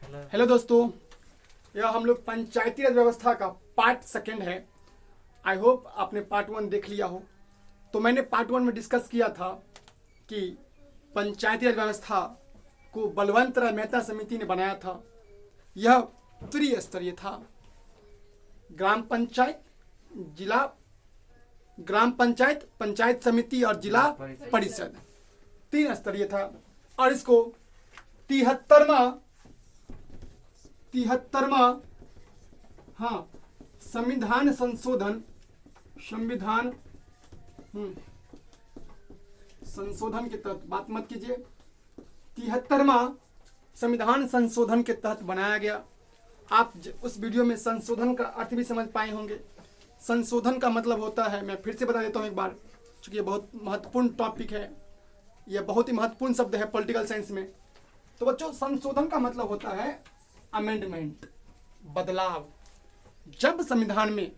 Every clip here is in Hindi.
हेलो दोस्तों, यह हम लोग पंचायती राज व्यवस्था का पार्ट सेकंड है। आई होप आपने पार्ट 1 देख लिया हो। तो मैंने पार्ट 1 में डिस्कस किया था कि पंचायती राज व्यवस्था को बलवंत राय मेहता समिति ने बनाया था। यह त्रिस्तरीय था। ग्राम पंचायत, जिला ग्राम पंचायत, पंचायत समिति और जिला परिषद 3 स्तरीय था। और इसको 73वां संविधान संशोधन के तहत, बात मत कीजिए, 73वां संविधान संशोधन के तहत बनाया गया। आप उस वीडियो में संशोधन का अर्थ भी समझ पाए होंगे। संशोधन का मतलब होता है, मैं फिर से बता देता हूँ एक बार, क्योंकि ये बहुत महत्वपूर्ण टॉपिक है, यह बहुत ही महत्वपूर्ण शब्द है पॉलिटिकल साइंस में। तो बच्चों, संशोधन का मतलब होता है अमेंडमेंट, बदलाव। जब संविधान में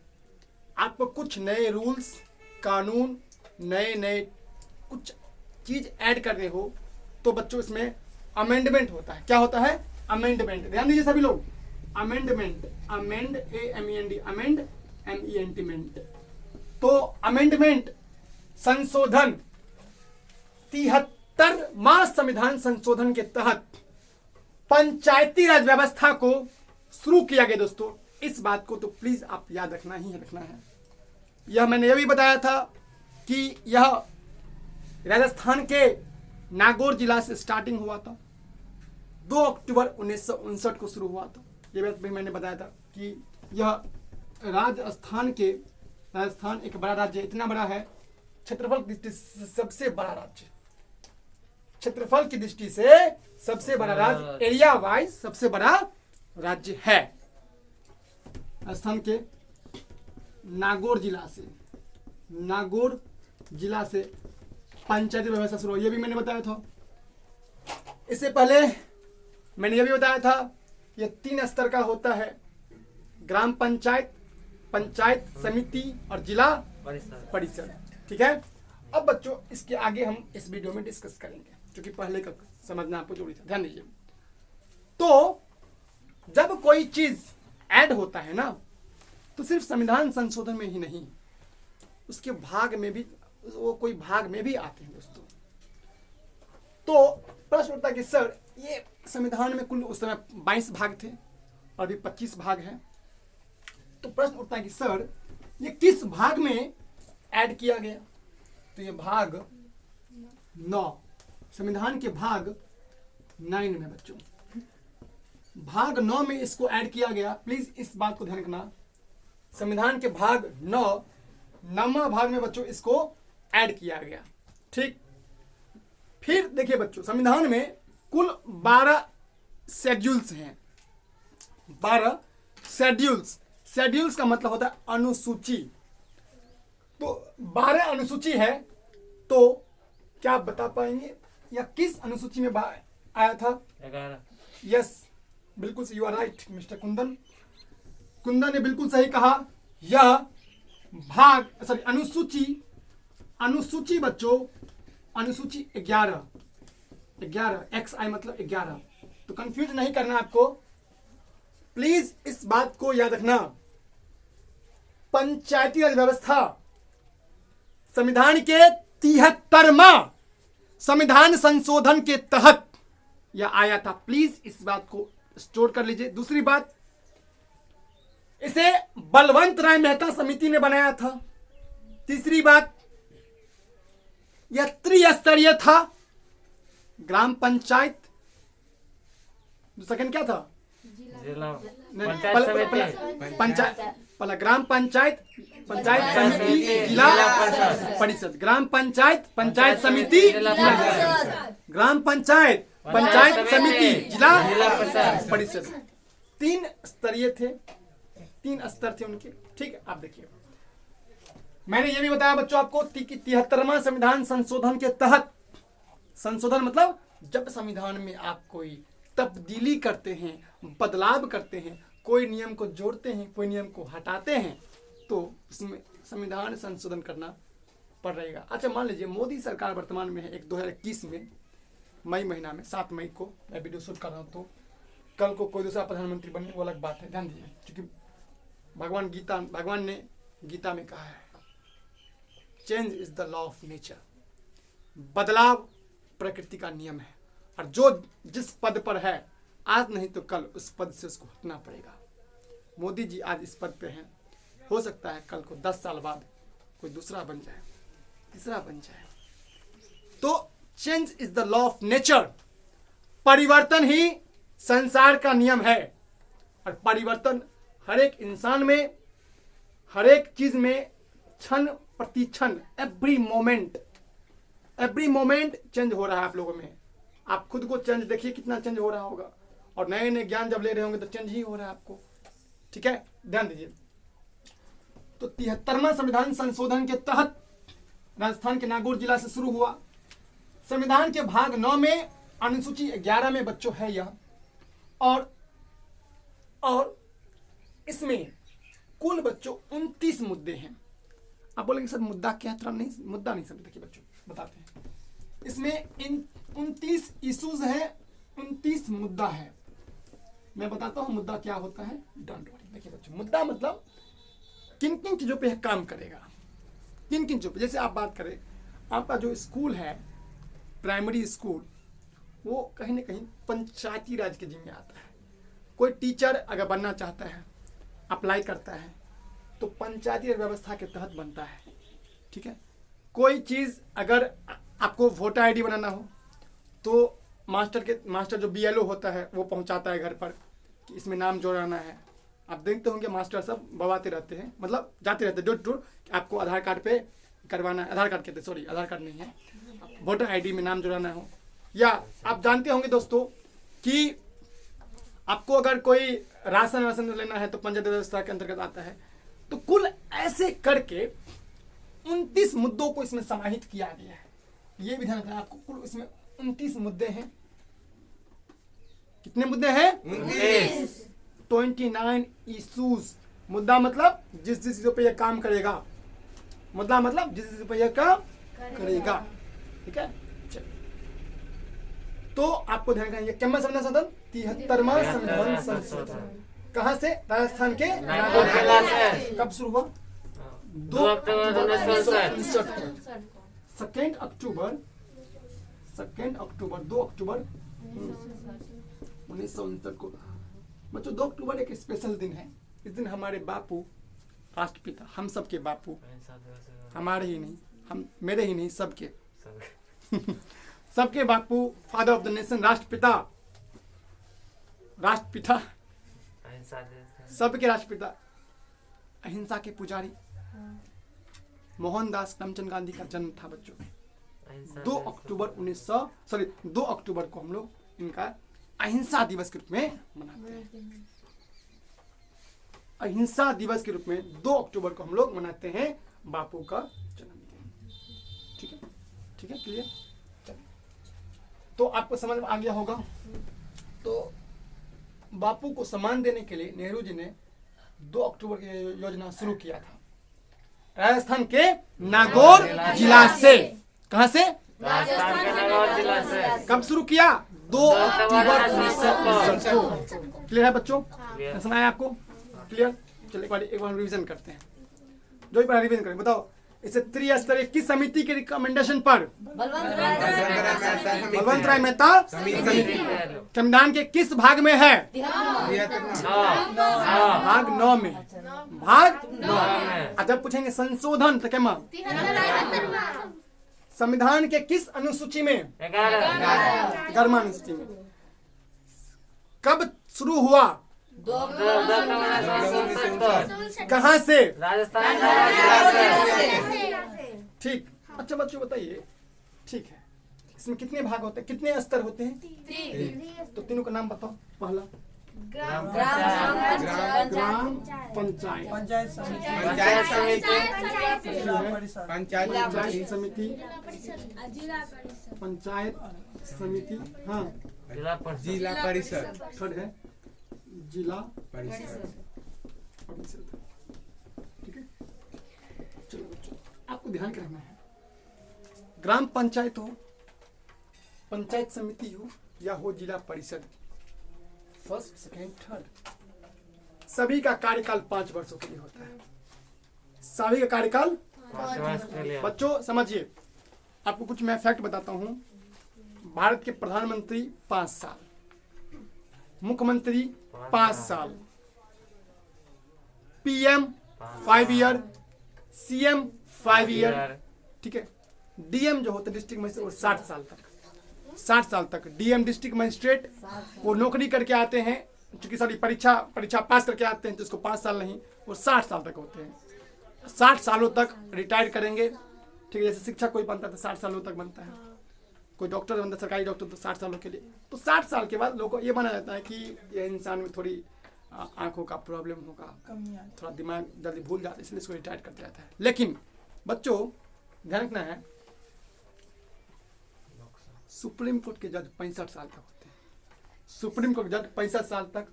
आपको कुछ नए रूल्स, कानून, नए कुछ चीज ऐड करने हो, तो बच्चों इसमें अमेंडमेंट होता है। क्या होता है? अमेंडमेंट। ध्यान दीजिए सभी लोग, amendment, amend, AMEND, amend, MENT। तो अमेंडमेंट, संशोधन, 73वां संविधान संशोधन के तहत पंचायती राज व्यवस्था को शुरू किया गया। दोस्तों, इस बात को तो प्लीज आप याद रखना ही रखना है। यह मैंने यह भी बताया था कि यह राजस्थान के नागौर जिला से स्टार्टिंग हुआ था। 2 अक्टूबर 1959 को शुरू हुआ था। यह बात भी मैंने बताया था कि यह राजस्थान एक बड़ा राज्य, इतना बड़ा है, क्षेत्रफल की दृष्टि से सबसे बड़ा राज्य, क्षेत्रफल की दृष्टि से सबसे बड़ा राज्य, एरिया वाइज सबसे बड़ा राज्य है। राजस्थान के नागौर जिला से पंचायती व्यवस्था शुरू हुई, ये भी मैंने बताया था। इससे पहले मैंने ये भी बताया था, ये 3 स्तर का होता है, ग्राम पंचायत, पंचायत समिति और जिला परिषद। ठीक है। अब बच्चों, इसके आगे हम इस वीडियो में डिस्कस करेंगे, क्योंकि पहले का समझना आपको जरूरी था। ध्यान दीजिए। तो जब कोई चीज ऐड होता है ना, तो सिर्फ संविधान संशोधन में ही नहीं, उसके भाग में भी, वो कोई भाग में भी आते हैं दोस्तों। तो प्रश्न उठता है कि सर, ये संविधान में कुल उस समय 22 भाग थे और अभी 25 भाग हैं। तो प्रश्न उठता है कि सर, ये किस भाग में ऐड किया गया? तो ये भाग 9, संविधान के भाग 9 में बच्चों, भाग 9 में इसको ऐड किया गया। प्लीज इस बात को ध्यान रखना, संविधान के भाग 9वां भाग में बच्चों इसको ऐड किया गया। ठीक। फिर देखिए बच्चों, संविधान में कुल 12 शेड्यूल्स हैं। 12 शेड्यूल्स का मतलब होता है अनुसूची। तो 12 अनुसूची है। तो क्या आप बता पाएंगे या किस अनुसूची में आया था? 11। यस, बिल्कुल, you are right mister Kundan ने बिल्कुल सही कहा। यह भाग, सॉरी, अनुसूची बच्चों, अनुसूची 11 XI मतलब 11। तो कंफ्यूज नहीं करना आपको, प्लीज इस बात को याद रखना। पंचायती राज व्यवस्था संविधान के 73वां संविधान संशोधन के तहत यह आया था। प्लीज इस बात को स्टोर कर लीजिए। दूसरी बात, इसे बलवंत राय मेहता समिति ने बनाया था। तीसरी बात, यह त्रिस्तरीय था। ग्राम पंचायत, सेकंड क्या था? ग्राम पंचायत, पंचायत समिति, जिला परिषद। ग्राम पंचायत, पंचायत समिति, ग्राम पंचायत, पंचायत समिति, जिला परिषद। 3 स्तरीय थे, 3 स्तर थे उनके। ठीक है। आप देखिए, मैंने ये भी बताया बच्चों आपको कि 73वां संविधान संशोधन के तहत, संशोधन मतलब जब संविधान में आप कोई तब्दीली करते हैं, बदलाव करते हैं, कोई नियम को जोड़ते हैं, कोई नियम को हटाते हैं, तो उसमें संविधान संशोधन करना पड़ रहेगा। अच्छा, मान लीजिए मोदी सरकार वर्तमान में है, 2021 में मई महीना में 7 मई को मैं वीडियो शूट कर रहा हूँ, तो कल को कोई दूसरा प्रधानमंत्री बने वो अलग बात है, ध्यान दीजिए, क्योंकि भगवान ने गीता में कहा है change is the law of nature, बदलाव प्रकृति का नियम है। और जो जिस पद पर है आज नहीं तो कल उस पद से उसको हटना पड़ेगा। मोदी जी आज इस पद पे हैं, हो सकता है कल को 10 साल बाद कोई दूसरा बन जाए, तीसरा बन जाए। तो change is the law of nature, परिवर्तन ही संसार का नियम है। और परिवर्तन हर एक इंसान में, हर एक चीज में क्षण प्रति क्षण, एवरी मोमेंट चेंज हो रहा है आप लोगों में। आप खुद को चेंज देखिए कितना चेंज हो रहा होगा, और नए नए ज्ञान जब ले रहे होंगे तो चेंज ही हो रहा है आपको। ठीक है, ध्यान दीजिए। तो 73वां संविधान संशोधन के तहत राजस्थान के नागौर जिला से शुरू हुआ। संविधान के भाग 9 में अनुसूची 11 में बच्चों है यह, और इसमें कुल बच्चों 29 मुद्दे हैं। आप बोलेंगे सर मुद्दा क्या, तरह नहीं, मुद्दा नहीं समझते। देखिए बच्चों बताते हैं, इसमें 29 इश्यूज है, 29 मुद्दा है। मैं बताता हूं मुद्दा क्या होता है, डोंट वरी। देखिए बच्चों, मुद्दा मतलब किन किन चीजों पे काम करेगा, किन किन चीजों पे। जैसे आप बात करें, आपका जो स्कूल है प्राइमरी स्कूल, वो कहीं ना कहीं पंचायती राज के जिम्मे आता है। कोई टीचर अगर बनना चाहता है, अप्लाई करता है, तो पंचायती व्यवस्था के तहत बनता है। ठीक है, कोई चीज अगर आपको वोटर आईडी बनाना हो तो मास्टर जो बीएलओ होता है वो पहुंचाता है घर पर कि इसमें नाम जोड़ाना है। आप देखते होंगे मास्टर सब बवाते रहते हैं, मतलब जाते रहते हैं डोर टू डोर, आपको आधार कार्ड पे करवाना है, आधार कार्ड कहते, सॉरी आधार कार्ड नहीं है, वोटर आईडी में नाम जोड़ाना हो। या आप जानते होंगे दोस्तों कि आपको अगर कोई राशन लेना है तो पंचायत व्यवस्था के अंतर्गत आता है। तो कुल ऐसे करके 29 मुद्दों को इसमें समाहित किया गया है। ये भी ध्यान रखना आपको, कुल इसमें 29 मुद्दे हैं। कितने मुद्दे हैं? 29 इश्यूज। मुद्दा मतलब जिस चीजों पे ये काम करेगा, मुद्दा मतलब जिस चीजों पे ये काम करेगा। ठीक है, तो आपको ध्यान रखना, ये क्या संविधान संशोधन, 73वां संविधान संशोधन कहां से? राजस्थान के नागौर जिला से। कब शुरू हुआ? 2 अक्टूबर 1969। 2 अक्टूबर 2 अक्टूबर 1969 को। बच्चों 2 अक्टूबर एक स्पेशल दिन है। इस दिन हमारे बापू, राष्ट्रपिता, हम सबके बापू, हमारे ही नहीं, हम मेरे ही नहीं, सबके सबके बापू, फादर ऑफ द नेशन, राष्ट्रपिता, सबके राष्ट्रपिता, अहिंसा के पुजारी मोहनदास करमचंद गांधी का जन्म था बच्चों। 2 अक्टूबर को हम लोग इनका अहिंसा दिवस के रूप में मनाते हैं। अहिंसा दिवस के रूप में 2 अक्टूबर को हम लोग मनाते हैं बापू का जन्मदिन। ठीक है, ठीक है, क्लियर। तो आपको समझ में आ गया होगा। तो बापू को सम्मान देने के लिए नेहरू जी ने 2 अक्टूबर की योजना शुरू किया था, राजस्थान के नागौर जिला से। कहां से? राजस्थान के नागौर जिला से। कब शुरू किया? 2 अक्टूबर 1969 को। क्लियर है बच्चों? समझ आया आपको? क्लियर। चलिए एक बार रिवीजन करते हैं, जो भी रिवीजन करें। बताओ, इसे त्रिस्तरीय किस समिति के रिकमेंडेशन पर? बलवंत राय मेहता समिति। संविधान के किस भाग में है? भाग 9 में। भाग 9। जब पूछेंगे संशोधन तो क्या? संविधान के किस अनुसूची में? 11वां अनुसूची में। कब शुरू हुआ? कहां से? राजस्थान। ठीक। अच्छा बच्चों बताइए, ठीक है, इसमें कितने भाग होते हैं, कितने स्तर होते हैं? 3। तो तीनों का नाम बताओ। पहला ग्राम पंचायत, पंचायत समिति, पंचायत समिति, हाँ, जिला परिषद, थर्ड है जिला परिषद। ठीक है, चलो बच्चों आपको ध्यान रखना है, ग्राम पंचायत हो, पंचायत समिति हो या हो जिला परिषद, फर्स्ट, सेकेंड, थर्ड। सभी का कार्यकाल 5 वर्षों के लिए होता है। सभी का कार्यकाल 5 वर्ष के लिए। बच्चों समझिए, आपको कुछ मैं फैक्ट बताता हूं। भारत के प्रधानमंत्री 5 साल, मुख्यमंत्री 5 साल, पीएम 5 ईयर, सीएम 5 ईयर, ठीक है। डीएम जो होते डिस्ट्रिक्ट मजिस्ट्रेट वो 60 साल तक, 60 साल तक डीएम डिस्ट्रिक्ट मजिस्ट्रेट वो नौकरी करके आते हैं, क्योंकि सारी परीक्षा पास करके आते हैं, तो उसको 5 साल नहीं, वो 60 साल तक होते हैं। 60 सालों तक रिटायर करेंगे, ठीक है। जैसे शिक्षक कोई बनता है तो 60 सालों तक बनता है, कोई डॉक्टर बनता है सरकारी डॉक्टर तो 60 सालों के लिए। तो 60 साल के बाद लोगों को ये माना जाता है कि ये इंसान में थोड़ी आंखों का प्रॉब्लम होगा, थोड़ा दिमाग जल्दी भूल जाता है, इसलिए इसको रिटायर कर दिया जाता है। लेकिन बच्चों ध्यान रखना है, सुप्रीम कोर्ट के जज 65 साल तक होते हैं। सुप्रीम कोर्ट के जज 65 साल तक,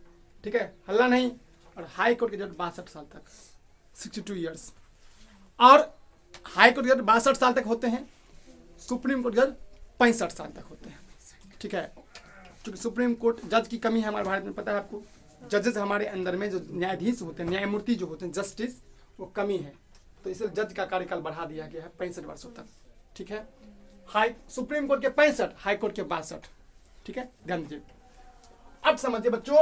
ठीक है, हल्ला नहीं। और हाई कोर्ट के जज 62 साल तक, 62 ईयर्स। और हाई कोर्ट के जज 62 साल तक होते हैं, सुप्रीम कोर्ट जज 65 साल तक होते हैं, ठीक है। क्योंकि सुप्रीम कोर्ट जज की कमी है हमारे भारत में, पता है आपको। जजेस हमारे अंदर में जो न्यायाधीश होते हैं, न्यायमूर्ति जो होते हैं, जस्टिस, वो कमी है, तो इसलिए जज का कार्यकाल बढ़ा दिया गया है 65 वर्षों तक, ठीक है। हाई सुप्रीम कोर्ट के 65, हाई कोर्ट के 62, ठीक है, ध्यान दीजिए। अब समझिए बच्चों,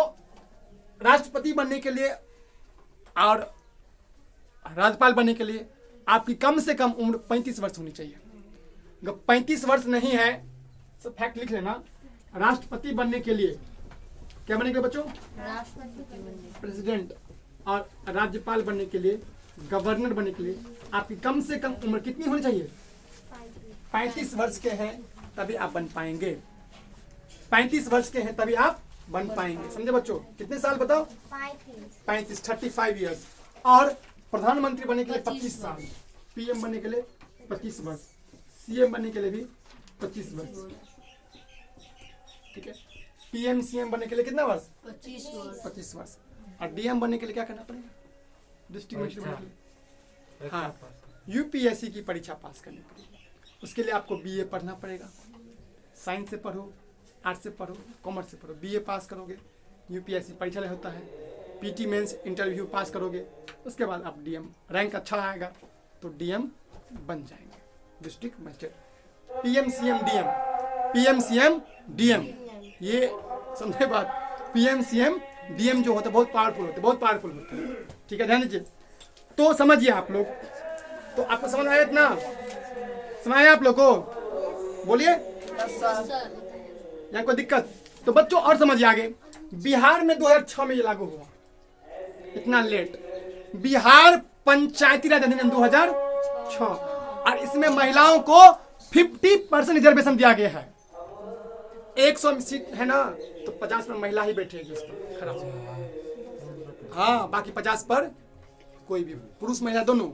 राष्ट्रपति बनने के लिए और राज्यपाल बनने के लिए आपकी कम से कम उम्र 35 वर्ष होनी चाहिए। अगर 35 वर्ष नहीं है, सब फैक्ट लिख लेना। राष्ट्रपति बनने के लिए क्या बनेगा बच्चों? प्रेसिडेंट। और राज्यपाल बनने के लिए, गवर्नर बनने के लिए आपकी कम से कम उम्र कितनी होनी चाहिए? 35 वर्ष के हैं तभी आप बन पाएंगे। 35 वर्ष के हैं तभी आप बन पाएंगे, समझे बच्चों? कितने साल बताओ? 35, 35 ईयर्स। और प्रधानमंत्री बनने के लिए 25 साल, पीएम बनने के लिए 25 वर्ष, सीएम बनने के लिए भी 25 वर्ष, ठीक है। पीएम सीएम बनने के लिए कितना वर्ष? 25 वर्ष। और डीएम बनने के लिए क्या करना पड़ेगा? डिस्ट्रिक्ट मजिस्ट्रेट बनने के लिए, हाँ, यूपीएससी की परीक्षा पास करनी पड़ेगी। उसके लिए आपको बीए पढ़ना पड़ेगा। साइंस से पढ़ो, आर्ट्स से पढ़ो, कॉमर्स से पढ़ो, बीए पास करोगे, यूपीएससी परीक्षा होता है, पीटी मेंस इंटरव्यू पास करोगे, उसके बाद आप डीएम, रैंक अच्छा आएगा तो डीएम बन जाएंगे, district magistrate. PM CM DM, PM CM DM, ये समझे बात? पीएम सीएम डीएम जो होते हैं बहुत पावरफुल होते हैं, बहुत पावरफुल होते हैं, ठीक है, ध्यान दीजिए। तो समझिए आप लोग, तो आपको समझ आया इतना? समझ आया आप लोग को? बोलिए, यहाँ कोई दिक्कत? तो बच्चों और समझिए आगे। बिहार में 2006 में ये लागू हुआ, इतना लेट। बिहार पंचायती राज अधिनियम 2006, और इसमें महिलाओं को 50% रिजर्वेशन दिया गया है। 100 सीट है ना, तो 50 पर महिला ही बैठेगी उस पर, खराब। हाँ, बाकी 50 पर कोई भी, पुरुष महिला दोनों।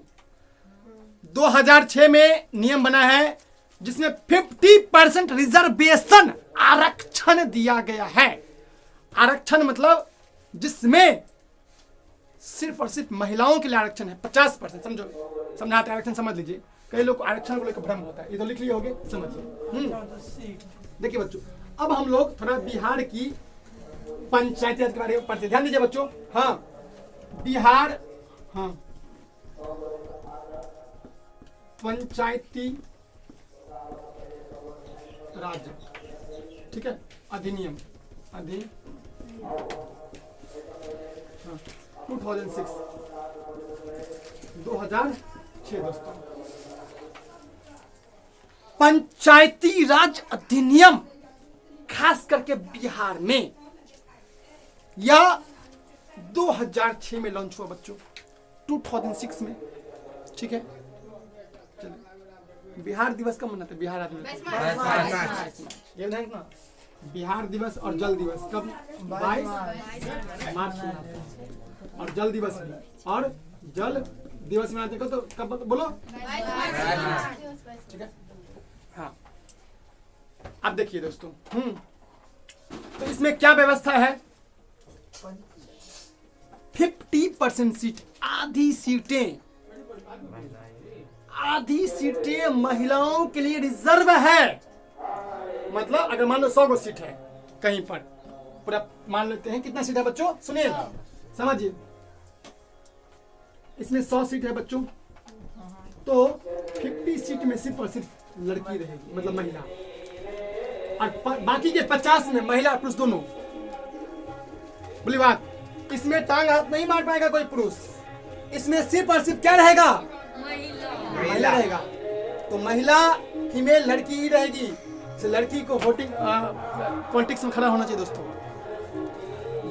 2006 में नियम बना है जिसमें 50% रिजर्वेशन, आरक्षण दिया गया है। आरक्षण मतलब जिसमें सिर्फ और सिर्फ महिलाओं के लिए आरक्षण है, 50%। समझो, समझाते आरक्षण समझ लीजिए। कई लोग को आरक्षण को लेकर भ्रम होता है, ये तो लिख लिए होगे, समझिए। देखिए बच्चों, अब हम लोग थोड़ा बिहार की पंचायती राज के बारे में पढ़ते, ध्यान दीजिए बच्चों। हाँ, बिहार, हाँ, पंचायती राज, ठीक है, अधिनियम, हाँ, 2006 दोस्तों, पंचायती राज अधिनियम खास करके बिहार में या 2006 में लॉन्च हुआ बच्चों, 2006 में, ठीक है। चलिए, बिहार दिवस कब मनाते हैं? बिहार आदमी ये नहीं ना, बिहार दिवस और जल दिवस कब? 22 मार्च में। और जल दिवस भी, और जल दिवस मनाते हैं तो कब बोलो? 22, ठीक है। हाँ, अब देखिए दोस्तों, तो इसमें क्या व्यवस्था है? 50% सीट, आधी सीटें महिलाओं के लिए रिजर्व है। मतलब अगर मान लो 100 सीट है कहीं पर, पूरा मान लेते हैं कितना सीट है बच्चों, सुनिए समझिए, इसमें 100 सीट है बच्चों, तो 50 सीट में सिर्फ और सिर्फ लड़की रहेगी, मतलब महिला, और बाकी के 50 में महिला पुरुष दोनों। बोली बात, इसमें टांग हाथ नहीं मार पाएगा कोई पुरुष, इसमें सिर्फ और सिर्फ क्या रहेगा, महिला रहेगा। तो महिला फीमेल लड़की ही रहेगी, तो लड़की को वोटिंग पॉलिटिक्स में खड़ा होना चाहिए दोस्तों।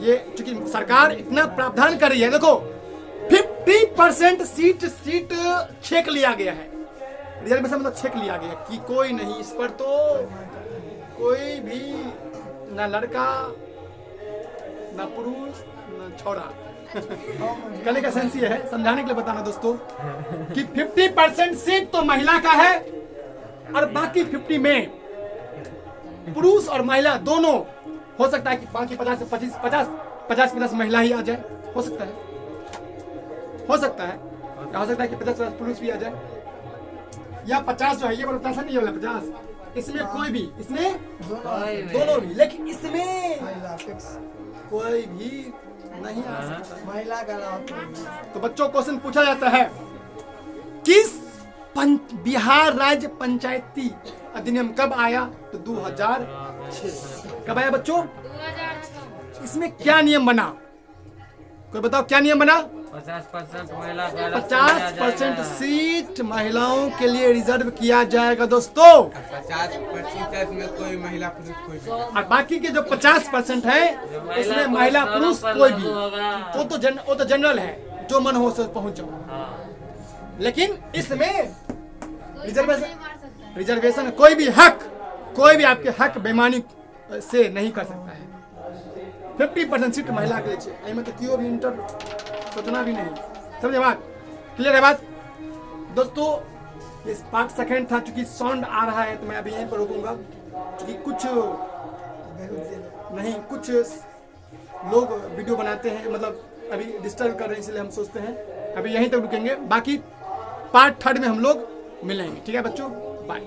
ये चूंकि सरकार इतना प्रावधान कर रही है, देखो 50% सीट छेक लिया गया है, रिजर्वेशन मतलब छेक लिया गया कि कोई नहीं, इस पर तो कोई भी ना लड़का ना पुरुष ना छोरा। कहने का सेंस ये है, समझाने के लिए बताना दोस्तों कि 50% सीट तो महिला का है और बाकी 50 में पुरुष और महिला दोनों। हो सकता है कि बाकी 50 से 50 महिला ही आ जाए, हो सकता है हो सकता है कि 50 पुरुष भी आ जाए, या 50 जो है ये बड़ा नहीं है, 50 इसमें कोई भी, इसमें दोनों भी, लेकिन इसमें कोई भी नहीं आ सकता महिला का नाम। तो बच्चों क्वेश्चन पूछा जाता है, किस बिहार राज्य पंचायती अधिनियम कब आया, तो 2006। कब आया बच्चों, 2006। इसमें क्या नियम बना, कोई बताओ क्या नियम बना। 50% महिला, 50% सीट महिलाओं के लिए रिजर्व किया जाएगा दोस्तों, 50% में कोई महिला पुरुष कोई भी। और बाकी के जो 50% है इसमें महिला पुरुष कोई भी, वो तो जनरल है, जो मन हो सो पहुंच जाओ। लेकिन इसमें रिजर्वेशन कोई भी आपके हक बेईमानी से नहीं कर सकता है। 50% सीट महिला के लिए चाहिए, मतलब क्यों भी इंटर सोचना भी नहीं, समझे बात, क्लियर है बात दोस्तों। ये पार्ट सेकंड था, चूंकि साउंड आ रहा है तो मैं अभी यहीं पर रुकूंगा, क्योंकि कुछ लोग वीडियो बनाते हैं, मतलब अभी डिस्टर्ब कर रहे हैं, इसलिए हम सोचते हैं अभी यहीं तक रुकेंगे, बाकी पार्ट थर्ड में हम लोग मिलेंगे, ठीक है बच्चों, बाय।